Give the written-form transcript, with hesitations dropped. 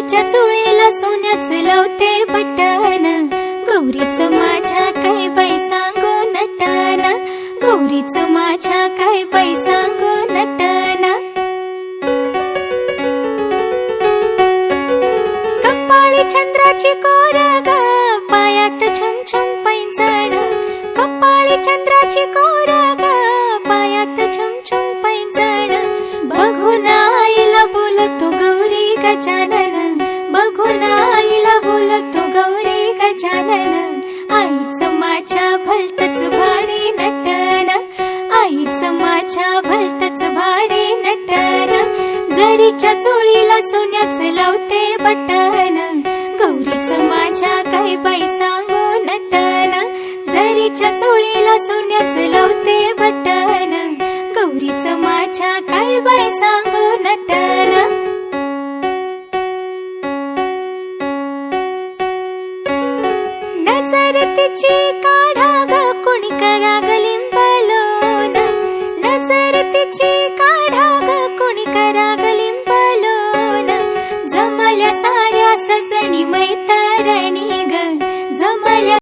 गौरीच्या चोळीला सोन्याचं लावते बटन, गौरीचं माझ्या काय बाई सांगू नटन, गौरीचं माझ्या काय बाई सांगू नटन. कपाळी चंद्राची कोर ग, पायात छुमछुम पैंजण, कपाळी चंद्राची कोर ग, पायात छुमछुम पैंजण. बघून आईला बोलतो गौरी गजानन, बघून आईला बोलतो गौरी गजानन. आईचं माझ्या भलतच भारी नटन, आईचं माझ्या भलतच भारी नटन. जरीच्या चोळीला सोन्याचं लावते बटन, गौरीचं माझ्या काय बाई सांगू नटन, जरीच्या चोळीला सोन्याचं लावते बटन, गौरीचं माझ्या काय बाई सांगू नटन. नजर तिची काढा ग, कोणी करा ग